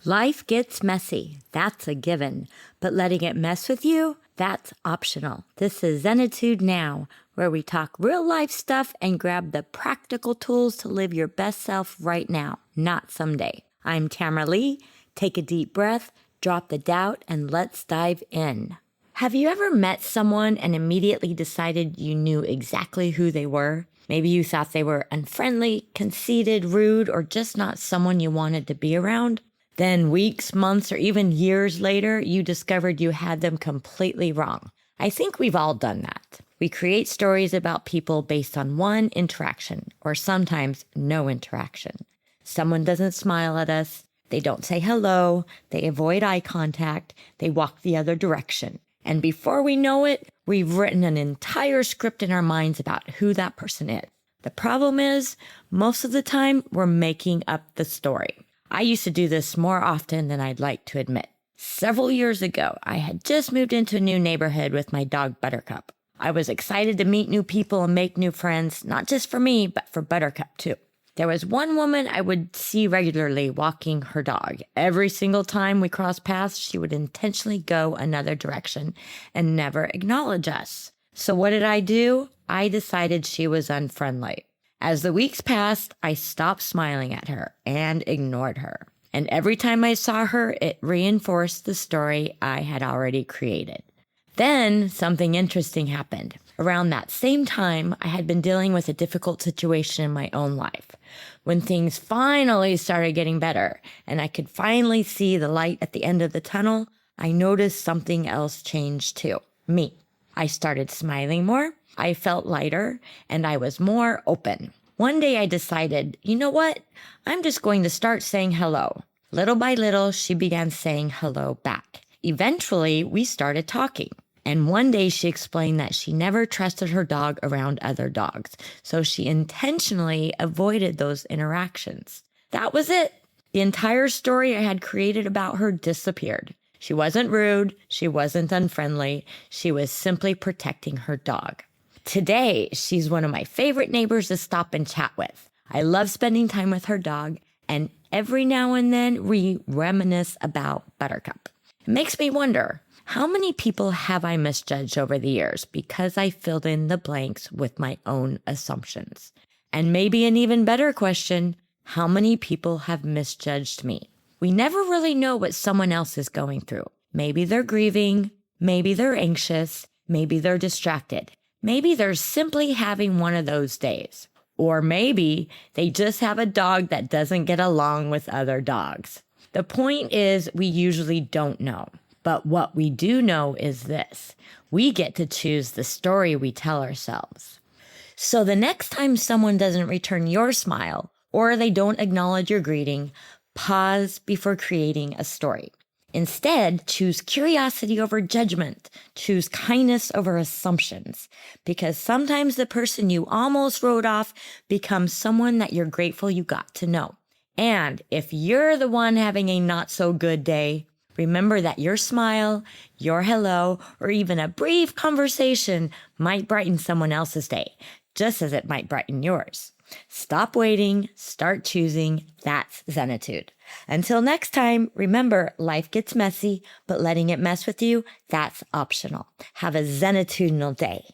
Life gets messy, that's a given, but letting it mess with you, that's optional. This is Zenatude Now, where we talk real life stuff and grab the practical tools to live your best self right now, not someday. I'm Tamara Lee. Take a deep breath, drop the doubt, and let's dive in. Have you ever met someone and immediately decided you knew exactly who they were? Maybe you thought they were unfriendly, conceited, rude, or just not someone you wanted to be around. Then weeks, months, or even years later, you discovered you had them completely wrong. I think we've all done that. We create stories about people based on one interaction, or sometimes no interaction. Someone doesn't smile at us, they don't say hello, they avoid eye contact, they walk the other direction. And before we know it, we've written an entire script in our minds about who that person is. The problem is, most of the time, we're making up the story. I used to do this more often than I'd like to admit. Several years ago, I had just moved into a new neighborhood with my dog Buttercup. I was excited to meet new people and make new friends, not just for me, but for Buttercup too. There was one woman I would see regularly walking her dog. Every single time we crossed paths, she would intentionally go another direction and never acknowledge us. So what did I do? I decided she was unfriendly. As the weeks passed, I stopped smiling at her and ignored her. And every time I saw her, it reinforced the story I had already created. Then something interesting happened. Around that same time, I had been dealing with a difficult situation in my own life. When things finally started getting better and I could finally see the light at the end of the tunnel, I noticed something else changed too. Me. I started smiling more, I felt lighter, and I was more open. One day I decided, you know what? I'm just going to start saying hello. Little by little, she began saying hello back. Eventually, we started talking. And one day she explained that she never trusted her dog around other dogs, so she intentionally avoided those interactions. That was it. The entire story I had created about her disappeared. She wasn't rude. She wasn't unfriendly. She was simply protecting her dog. Today, she's one of my favorite neighbors to stop and chat with. I love spending time with her dog, and every now and then we reminisce about Buttercup. It makes me wonder, how many people have I misjudged over the years because I filled in the blanks with my own assumptions? And maybe an even better question, how many people have misjudged me? We never really know what someone else is going through. Maybe they're grieving, maybe they're anxious, maybe they're distracted. Maybe they're simply having one of those days. Or maybe they just have a dog that doesn't get along with other dogs. The point is, we usually don't know. But what we do know is this: we get to choose the story we tell ourselves. So the next time someone doesn't return your smile or they don't acknowledge your greeting, pause before creating a story. Instead, choose curiosity over judgment. Choose kindness over assumptions. Because sometimes the person you almost wrote off becomes someone that you're grateful you got to know. And if you're the one having a not so good day, remember that your smile, your hello, or even a brief conversation might brighten someone else's day, just as it might brighten yours. Stop waiting, start choosing. That's Zenatude. Until next time, remember, life gets messy, but letting it mess with you, that's optional. Have a Zenatudinal day.